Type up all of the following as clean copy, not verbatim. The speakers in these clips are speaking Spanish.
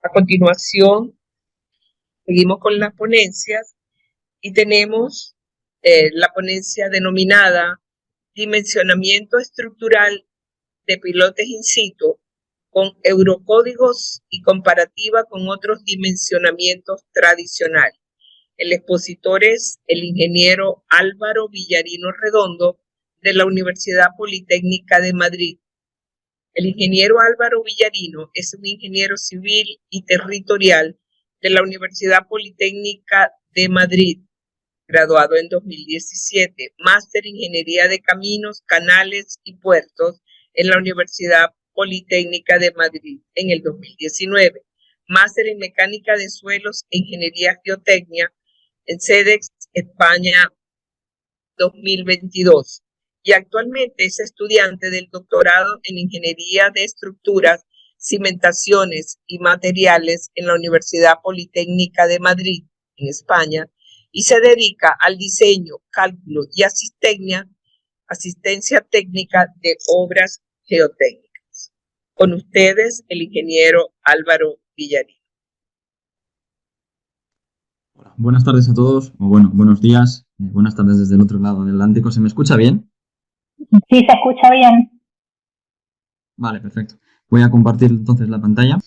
A continuación, seguimos con las ponencias y tenemos la ponencia denominada Dimensionamiento estructural de pilotes in situ con eurocódigos y comparativa con otros dimensionamientos tradicionales. El expositor es el ingeniero Álvaro Villarino Redondo de la Universidad Politécnica de Madrid. El ingeniero Álvaro Villarino es un ingeniero civil y territorial de la Universidad Politécnica de Madrid, graduado en 2017, máster en Ingeniería de Caminos, Canales y Puertos en la Universidad Politécnica de Madrid en el 2019, máster en Mecánica de Suelos e Ingeniería Geotecnia en CEDEX, España 2022. Y actualmente es estudiante del doctorado en Ingeniería de Estructuras, Cimentaciones y Materiales en la Universidad Politécnica de Madrid, en España, y se dedica al diseño, cálculo y asistencia técnica de obras geotécnicas. Con ustedes, el ingeniero Álvaro Villarino. Hola, buenas tardes a todos, o bueno, buenos días, buenas tardes desde el otro lado del Atlántico. ¿Se me escucha bien? Sí, se escucha bien. Vale, perfecto. Voy a compartir entonces la pantalla.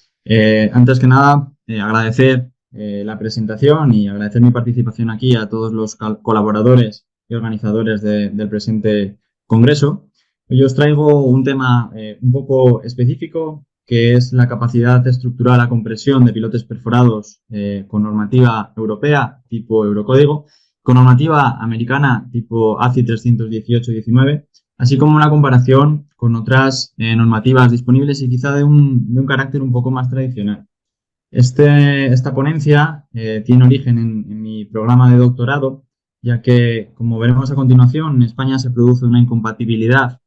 Antes que nada, agradecer la presentación y agradecer mi participación aquí a todos los colaboradores y organizadores del presente congreso. Hoy os traigo un tema un poco específico, que es la capacidad estructural a compresión de pilotes perforados con normativa europea tipo Eurocódigo, con normativa americana tipo ACI 318-19, así como una comparación con otras normativas disponibles y quizá de un carácter un poco más tradicional. Esta ponencia tiene origen en mi programa de doctorado, ya que, como veremos a continuación, en España se produce una incompatibilidad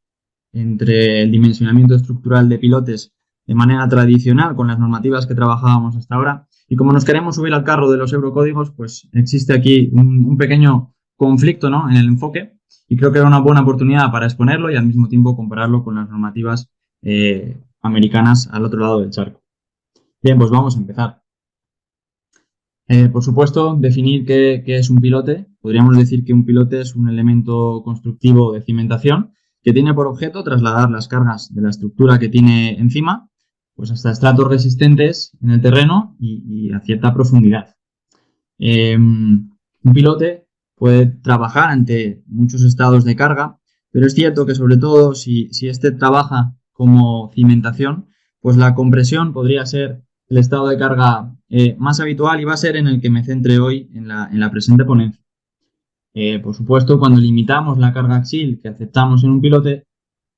entre el dimensionamiento estructural de pilotes de manera tradicional con las normativas que trabajábamos hasta ahora. Y como nos queremos subir al carro de los eurocódigos, pues existe aquí un pequeño conflicto, ¿no?, en el enfoque, y creo que era una buena oportunidad para exponerlo y al mismo tiempo compararlo con las normativas americanas al otro lado del charco. Bien, pues vamos a empezar. Por supuesto, definir qué es un pilote. Podríamos decir que un pilote es un elemento constructivo de cimentación que tiene por objeto trasladar las cargas de la estructura que tiene encima, pues hasta estratos resistentes en el terreno y a cierta profundidad. Un pilote puede trabajar ante muchos estados de carga, pero es cierto que sobre todo si este trabaja como cimentación, pues la compresión podría ser el estado de carga más habitual y va a ser en el que me centre hoy en la presente ponencia. Por supuesto, cuando limitamos la carga axial que aceptamos en un pilote,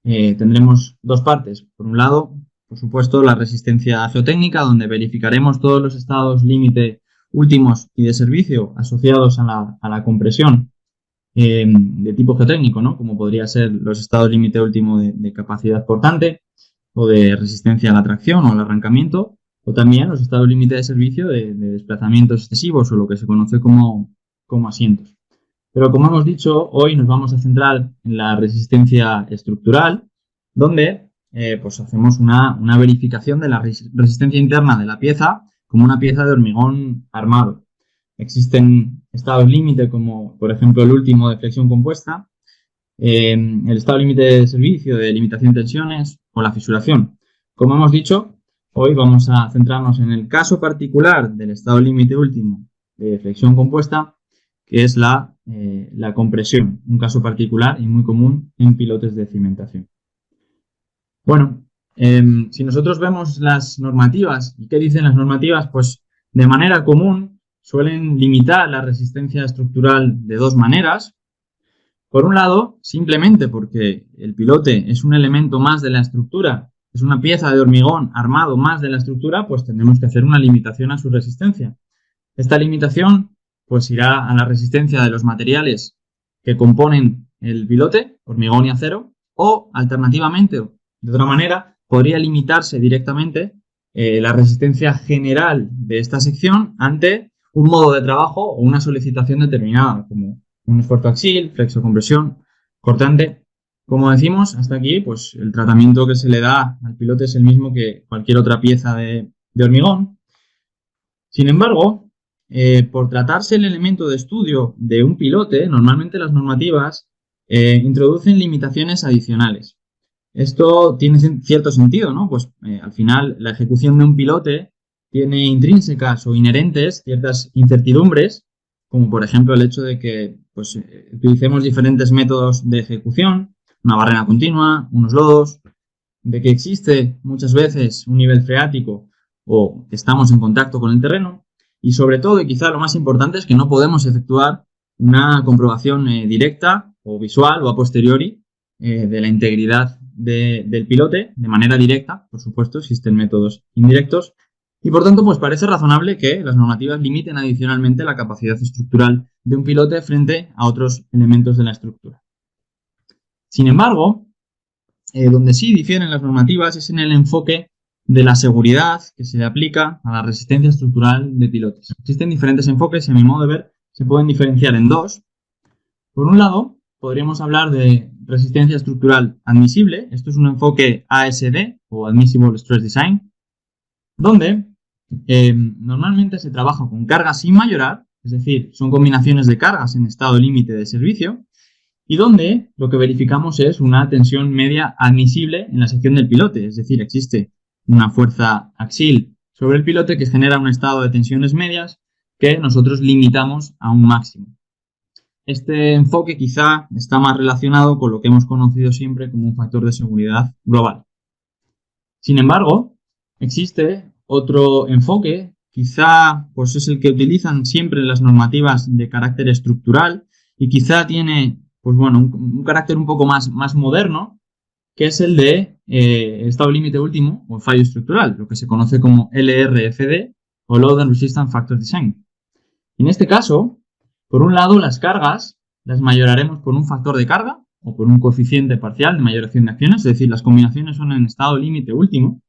tendremos dos partes. Por un lado, por supuesto, la resistencia geotécnica, donde verificaremos todos los estados límite últimos y de servicio asociados a la compresión de tipo geotécnico, ¿no?, como podría ser los estados límite último de capacidad portante o de resistencia a la tracción o al arrancamiento, o también los estados límite de servicio de desplazamientos excesivos o lo que se conoce como asientos. Pero como hemos dicho, hoy nos vamos a centrar en la resistencia estructural, donde pues hacemos una verificación de la resistencia interna de la pieza como una pieza de hormigón armado. Existen estados límite como, por ejemplo, el último de flexión compuesta, el estado límite de servicio de limitación de tensiones o la fisuración. Como hemos dicho, hoy vamos a centrarnos en el caso particular del estado límite último de flexión compuesta, que es la compresión, un caso particular y muy común en pilotes de cimentación. Bueno, si nosotros vemos las normativas, ¿y qué dicen las normativas? Pues de manera común suelen limitar la resistencia estructural de dos maneras. Por un lado, simplemente porque el pilote es un elemento más de la estructura, es una pieza de hormigón armado más de la estructura, pues tendremos que hacer una limitación a su resistencia. Esta limitación pues irá a la resistencia de los materiales que componen el pilote, hormigón y acero, o alternativamente, de otra manera, podría limitarse directamente la resistencia general de esta sección ante un modo de trabajo o una solicitación determinada, como un esfuerzo axial, flexo-compresión, cortante. Como decimos, hasta aquí, pues el tratamiento que se le da al pilote es el mismo que cualquier otra pieza de hormigón. Sin embargo, por tratarse el elemento de estudio de un pilote, normalmente las normativas introducen limitaciones adicionales. Esto tiene cierto sentido, ¿no? Pues al final la ejecución de un pilote tiene intrínsecas o inherentes ciertas incertidumbres, como por ejemplo el hecho de que pues, utilicemos diferentes métodos de ejecución, una barrera continua, unos lodos, de que existe muchas veces un nivel freático o que estamos en contacto con el terreno, y sobre todo, y quizá lo más importante, es que no podemos efectuar una comprobación directa o visual o a posteriori de la integridad del pilote de manera directa. Por supuesto, existen métodos indirectos y por tanto pues parece razonable que las normativas limiten adicionalmente la capacidad estructural de un pilote frente a otros elementos de la estructura. Sin embargo, donde sí difieren las normativas es en el enfoque de la seguridad que se le aplica a la resistencia estructural de pilotes. Existen diferentes enfoques y a mi modo de ver se pueden diferenciar en dos. Por un lado, podríamos hablar de resistencia estructural admisible. Esto es un enfoque ASD o Admissible Stress Design, donde normalmente se trabaja con cargas sin mayorar, es decir, son combinaciones de cargas en estado límite de servicio, y donde lo que verificamos es una tensión media admisible en la sección del pilote, es decir, existe una fuerza axial sobre el pilote que genera un estado de tensiones medias que nosotros limitamos a un máximo. Este enfoque quizá está más relacionado con lo que hemos conocido siempre como un factor de seguridad global. Sin embargo, existe otro enfoque, quizá pues es el que utilizan siempre las normativas de carácter estructural y quizá tiene pues bueno, un carácter un poco más moderno, que es el de estado límite último o fallo estructural, lo que se conoce como LRFD o Load and Resistance Factor Design. En este caso, por un lado, las cargas las mayoraremos por un factor de carga o por un coeficiente parcial de mayoración de acciones, es decir, las combinaciones son en estado límite último.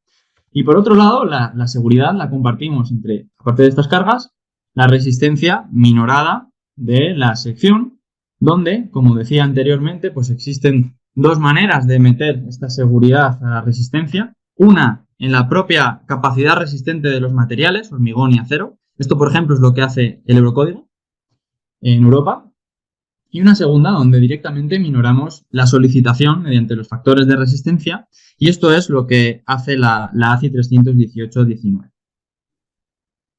Y por otro lado, la seguridad la compartimos entre, aparte de estas cargas, la resistencia minorada de la sección, donde, como decía anteriormente, pues existen dos maneras de meter esta seguridad a la resistencia. Una, en la propia capacidad resistente de los materiales, hormigón y acero. Esto, por ejemplo, es lo que hace el Eurocódigo en Europa. Y una segunda, donde directamente minoramos la solicitación mediante los factores de resistencia. Y esto es lo que hace la ACI 318-19.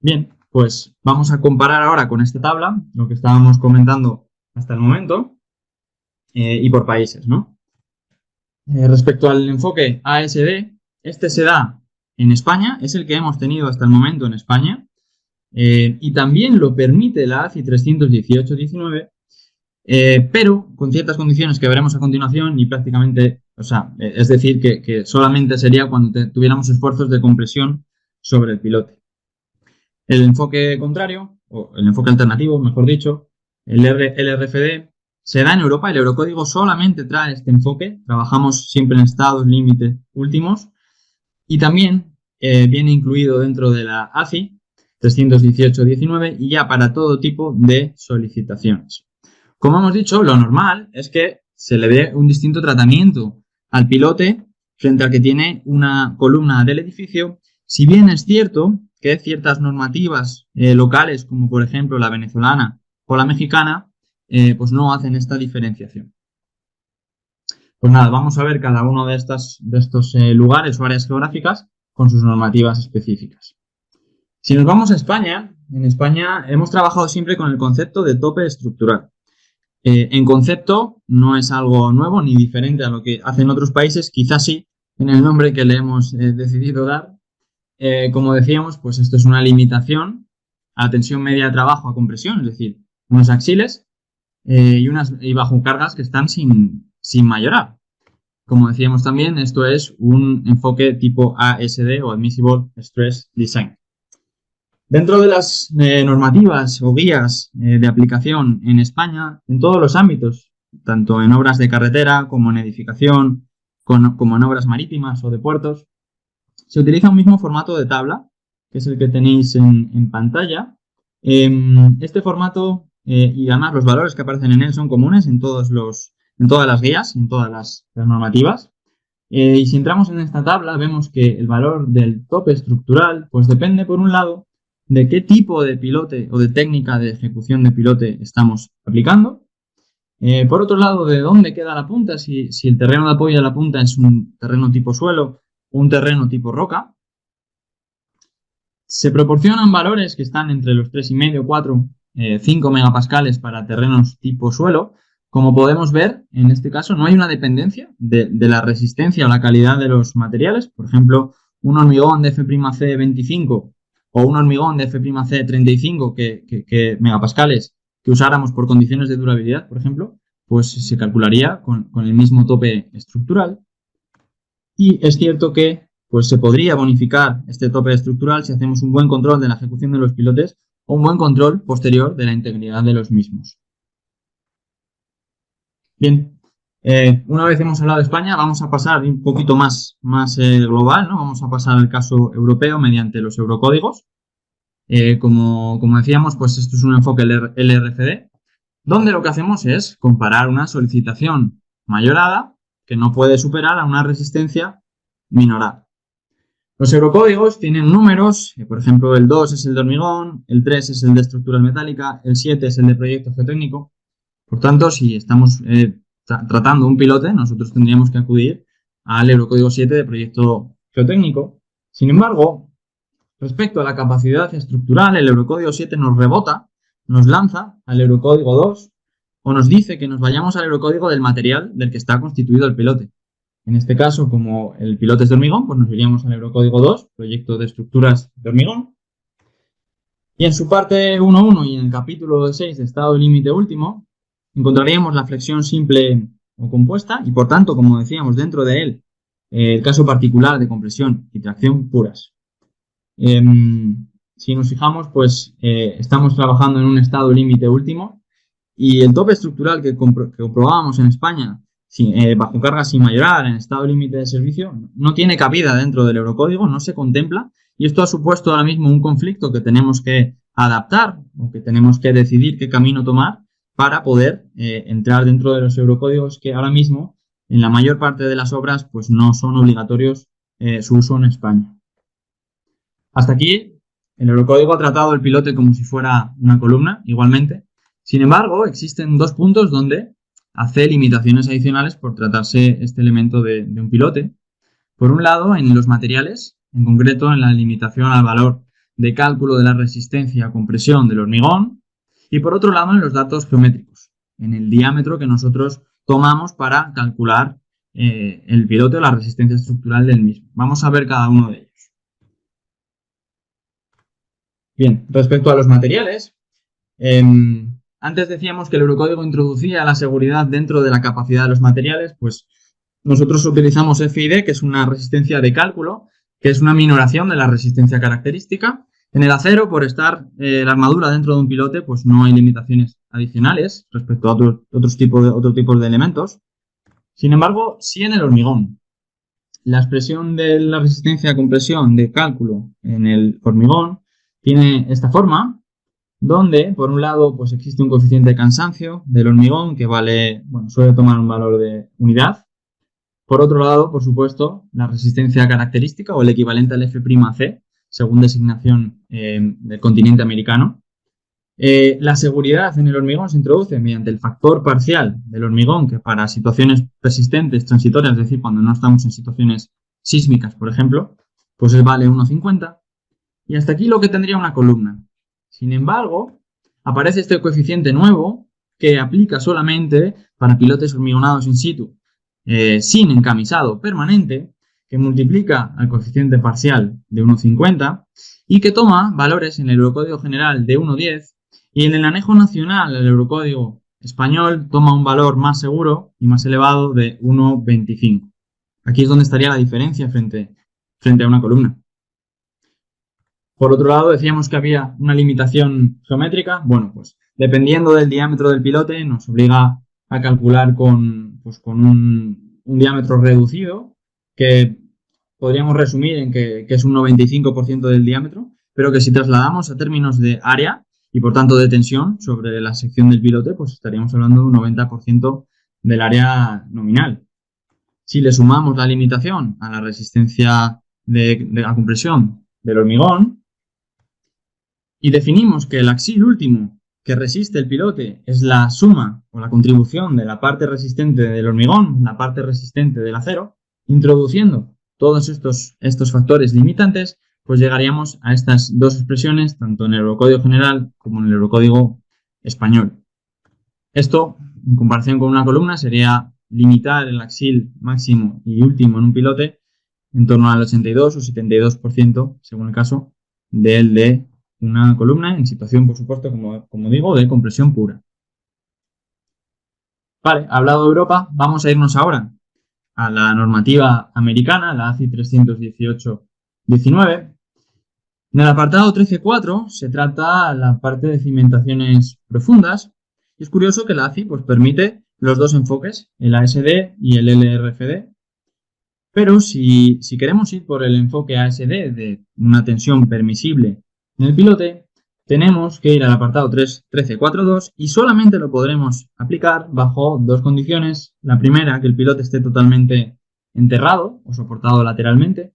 Bien, pues vamos a comparar ahora con esta tabla lo que estábamos comentando hasta el momento y por países, ¿no? Respecto al enfoque ASD, este se da en España, es el que hemos tenido hasta el momento en España y también lo permite la ACI 318-19, pero con ciertas condiciones que veremos a continuación y prácticamente, o sea, es decir, que solamente sería cuando tuviéramos esfuerzos de compresión sobre el pilote. El enfoque contrario, o el enfoque alternativo, mejor dicho, el LRFD, se da en Europa. El Eurocódigo solamente trae este enfoque. Trabajamos siempre en estados límite últimos. Y también viene incluido dentro de la ACI 318-19 y ya para todo tipo de solicitaciones. Como hemos dicho, lo normal es que se le dé un distinto tratamiento al pilote frente al que tiene una columna del edificio, si bien es cierto que ciertas normativas locales, como por ejemplo la venezolana o la mexicana, pues no hacen esta diferenciación. Pues nada, vamos a ver cada uno de estos lugares o áreas geográficas con sus normativas específicas. Si nos vamos a España, en España hemos trabajado siempre con el concepto de tope estructural. En concepto no es algo nuevo ni diferente a lo que hacen otros países, quizás sí en el nombre que le hemos decidido dar. Como decíamos, pues esto es una limitación a la tensión media de trabajo a compresión, es decir, unos axiles y bajo cargas que están sin mayorar. Como decíamos también, esto es un enfoque tipo ASD o Admissible Stress Design. Dentro de las normativas o guías de aplicación en España, en todos los ámbitos, tanto en obras de carretera como en edificación, como en obras marítimas o de puertos, se utiliza un mismo formato de tabla, que es el que tenéis en pantalla. Este formato y además los valores que aparecen en él son comunes en todas las guías, en todas las normativas. Y si entramos en esta tabla, vemos que el valor del tope estructural pues depende, por un lado, de qué tipo de pilote o de técnica de ejecución de pilote estamos aplicando. Por otro lado, de dónde queda la punta, si el terreno de apoyo de la punta es un terreno tipo suelo o un terreno tipo roca. Se proporcionan valores que están entre los 3,5, 4, 5 megapascales para terrenos tipo suelo. Como podemos ver, en este caso no hay una dependencia de la resistencia o la calidad de los materiales. Por ejemplo, un hormigón de F'C 25 o un hormigón de F'C 35 que megapascales que usáramos por condiciones de durabilidad, por ejemplo, pues se calcularía con el mismo tope estructural. Y es cierto que pues, se podría bonificar este tope estructural si hacemos un buen control de la ejecución de los pilotes o un buen control posterior de la integridad de los mismos. Bien, una vez hemos hablado de España, vamos a pasar un poquito más global, ¿no? Vamos a pasar al caso europeo mediante los eurocódigos. Como decíamos, pues esto es un enfoque LRFD, donde lo que hacemos es comparar una solicitación mayorada que no puede superar a una resistencia minorada. Los eurocódigos tienen números, por ejemplo, el 2 es el de hormigón, el 3 es el de estructuras metálicas, el 7 es el de proyecto geotécnico. Por tanto, si estamos tratando un pilote, nosotros tendríamos que acudir al eurocódigo 7 de proyecto geotécnico. Sin embargo, respecto a la capacidad estructural, el eurocódigo 7 nos rebota, nos lanza al eurocódigo 2 o nos dice que nos vayamos al eurocódigo del material del que está constituido el pilote. En este caso, como el pilote es de hormigón, pues nos iríamos al eurocódigo 2, proyecto de estructuras de hormigón. Y en su parte 1.1 y en el capítulo 6 de estado límite último, encontraríamos la flexión simple o compuesta y, por tanto, como decíamos, dentro de él, el caso particular de compresión y tracción puras. Si nos fijamos, pues estamos trabajando en un estado límite último y el tope estructural que comprobábamos en España bajo carga sin mayorar en estado límite de servicio no tiene cabida dentro del eurocódigo, no se contempla y esto ha supuesto ahora mismo un conflicto que tenemos que adaptar o que tenemos que decidir qué camino tomar para poder entrar dentro de los eurocódigos que ahora mismo en la mayor parte de las obras pues no son obligatorios su uso en España. Hasta aquí el eurocódigo ha tratado el pilote como si fuera una columna, igualmente. Sin embargo, existen dos puntos donde hace limitaciones adicionales por tratarse este elemento de un pilote. Por un lado, en los materiales, en concreto en la limitación al valor de cálculo de la resistencia a compresión del hormigón, y por otro lado, en los datos geométricos, en el diámetro que nosotros tomamos para calcular el pilote o la resistencia estructural del mismo. Vamos a ver cada uno de ellos. Bien, respecto a los materiales, antes decíamos que el eurocódigo introducía la seguridad dentro de la capacidad de los materiales, pues nosotros utilizamos FID, que es una resistencia de cálculo, que es una minoración de la resistencia característica. En el acero, por estar la armadura dentro de un pilote, pues no hay limitaciones adicionales respecto a otros tipos de elementos. Sin embargo, sí en el hormigón. La expresión de la resistencia a compresión de cálculo en el hormigón tiene esta forma, donde, por un lado, pues existe un coeficiente de cansancio del hormigón que suele tomar un valor de unidad. Por otro lado, por supuesto, la resistencia característica o el equivalente al F'C, según designación del continente americano. La seguridad en el hormigón se introduce mediante el factor parcial del hormigón, que para situaciones persistentes, transitorias, es decir, cuando no estamos en situaciones sísmicas, por ejemplo, pues vale 1,50. Y hasta aquí lo que tendría una columna. Sin embargo, aparece este coeficiente nuevo que aplica solamente para pilotes hormigonados in situ, sin encamisado permanente, que multiplica al coeficiente parcial de 1,50 y que toma valores en el eurocódigo general de 1,10 y en el anejo nacional al eurocódigo español toma un valor más seguro y más elevado de 1,25. Aquí es donde estaría la diferencia frente a una columna. Por otro lado, decíamos que había una limitación geométrica. Bueno, pues dependiendo del diámetro del pilote, nos obliga a calcular con un diámetro reducido, que podríamos resumir en que es un 95% del diámetro, pero que si trasladamos a términos de área y por tanto de tensión sobre la sección del pilote, pues estaríamos hablando de un 90% del área nominal. Si le sumamos la limitación a la resistencia de la compresión del hormigón, y definimos que el axil último que resiste el pilote es la suma o la contribución de la parte resistente del hormigón, la parte resistente del acero, introduciendo todos estos factores limitantes, pues llegaríamos a estas dos expresiones, tanto en el Eurocódigo general como en el Eurocódigo español. Esto, en comparación con una columna, sería limitar el axil máximo y último en un pilote en torno al 82 o 72%, según el caso, del de una columna en situación, por supuesto, como digo, de compresión pura. Vale, hablado de Europa, vamos a irnos ahora a la normativa americana, la ACI 318-19. En el apartado 13.4 se trata la parte de cimentaciones profundas. Y es curioso que la ACI pues, permite los dos enfoques, el ASD y el LRFD. Pero si queremos ir por el enfoque ASD de una tensión permisible en el pilote, tenemos que ir al apartado 13.4.2 y solamente lo podremos aplicar bajo dos condiciones. La primera, que el pilote esté totalmente enterrado o soportado lateralmente.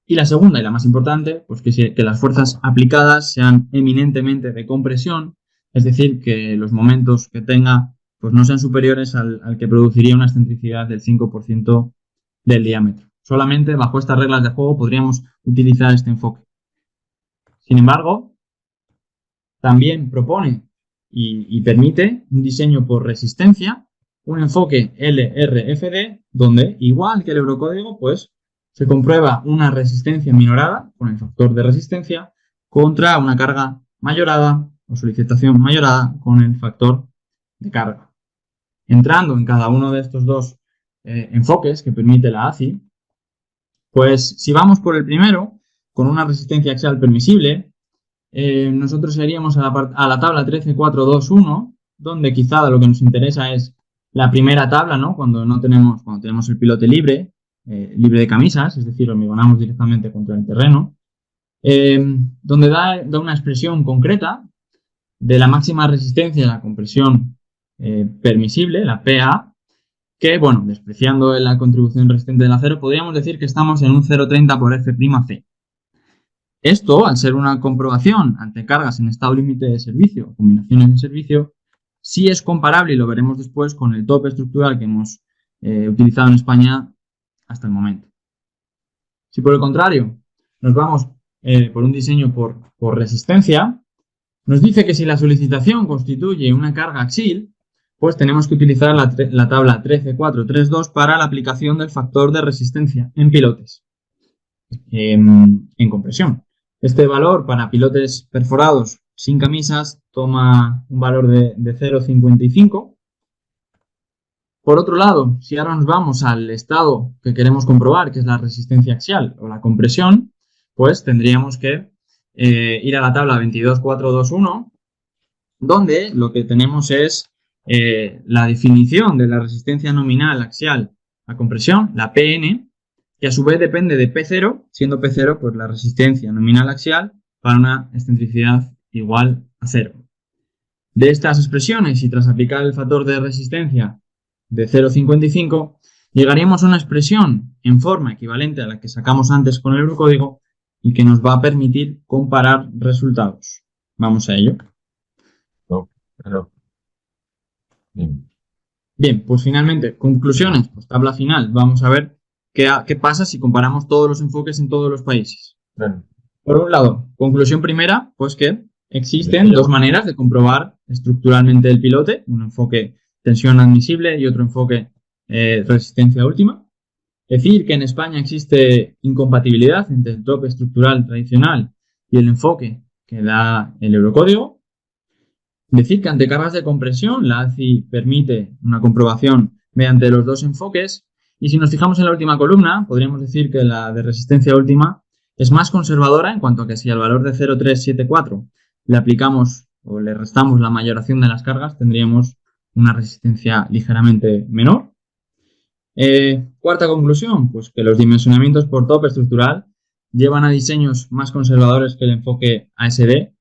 Y la segunda, y la más importante, pues que las fuerzas aplicadas sean eminentemente de compresión, es decir, que los momentos que tenga pues no sean superiores al que produciría una excentricidad del 5% del diámetro. Solamente bajo estas reglas de juego podríamos utilizar este enfoque. Sin embargo, también propone y permite un diseño por resistencia, un enfoque LRFD, donde, igual que el Eurocódigo, pues se comprueba una resistencia minorada con el factor de resistencia contra una carga mayorada o solicitación mayorada con el factor de carga. Entrando en cada uno de estos dos enfoques que permite la ACI, pues si vamos por el primero, con una resistencia axial permisible, nosotros iríamos a la tabla 13.4.2.1, donde quizá lo que nos interesa es la primera tabla, ¿no? Cuando tenemos el pilote libre de camisas, es decir, hormigonamos directamente contra el terreno, donde da una expresión concreta de la máxima resistencia de la compresión permisible, la PA, que, bueno, despreciando la contribución resistente del acero, podríamos decir que estamos en un 0,30 por F'C. Esto, al ser una comprobación ante cargas en estado límite de servicio, combinaciones de servicio, sí es comparable, y lo veremos después, con el tope estructural que hemos utilizado en España hasta el momento. Si por el contrario nos vamos por un diseño por resistencia, nos dice que si la solicitación constituye una carga axil, pues tenemos que utilizar la tabla 13.4.3.2 para la aplicación del factor de resistencia en pilotes en compresión. Este valor para pilotes perforados sin camisas toma un valor de 0,55. Por otro lado, si ahora nos vamos al estado que queremos comprobar, que es la resistencia axial o la compresión, pues tendríamos que ir a la tabla 22.4.2.1, donde lo que tenemos es la definición de la resistencia nominal axial a compresión, la PN, que a su vez depende de P0, siendo P0 pues la resistencia nominal axial para una excentricidad igual a 0. De estas expresiones, y tras aplicar el factor de resistencia de 0,55, llegaríamos a una expresión en forma equivalente a la que sacamos antes con el Eurocódigo y que nos va a permitir comparar resultados. Vamos a ello. Bien, pues finalmente, conclusiones, pues tabla final. Vamos a ver qué pasa si comparamos todos los enfoques en todos los países. Por un lado, conclusión primera, pues que existen dos maneras de comprobar estructuralmente el pilote, un enfoque tensión admisible y otro enfoque resistencia última. Decir que en España existe incompatibilidad entre el tope estructural tradicional y el enfoque que da el Eurocódigo. Decir que ante cargas de compresión la ACI permite una comprobación mediante los dos enfoques. Y si nos fijamos en la última columna, podríamos decir que la de resistencia última es más conservadora en cuanto a que si al valor de 0,374 le aplicamos o le restamos la mayoración de las cargas, tendríamos una resistencia ligeramente menor. Cuarta conclusión, pues que los dimensionamientos por tope estructural llevan a diseños más conservadores que el enfoque ASD.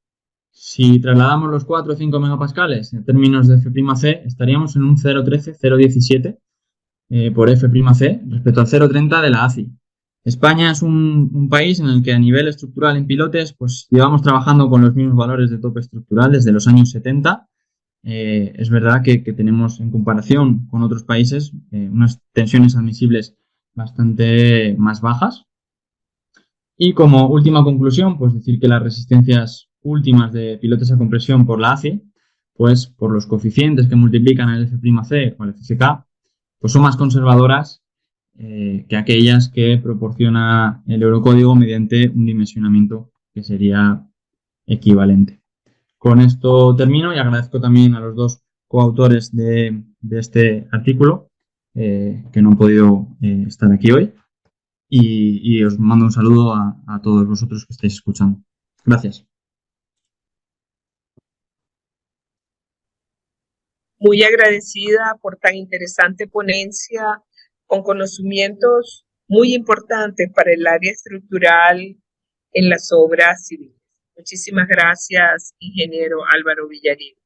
Si trasladamos los 4 o 5 megapascales en términos de F'C, estaríamos en un 0,13, 0,17 por F'C respecto al 0,30 de la ACI. España es un país en el que a nivel estructural en pilotes pues llevamos trabajando con los mismos valores de tope estructural desde los años 70. Es verdad que tenemos en comparación con otros países unas tensiones admisibles bastante más bajas. Y como última conclusión, pues decir que las resistencias últimas de pilotes a compresión por la ACI, pues por los coeficientes que multiplican el F'C o el FSK, pues son más conservadoras que aquellas que proporciona el Eurocódigo mediante un dimensionamiento que sería equivalente. Con esto termino y agradezco también a los dos coautores de este artículo que no han podido estar aquí hoy y os mando un saludo a todos vosotros que estáis escuchando. Gracias. Muy agradecida por tan interesante ponencia con conocimientos muy importantes para el área estructural en las obras civiles. Muchísimas gracias, ingeniero Álvaro Villarino.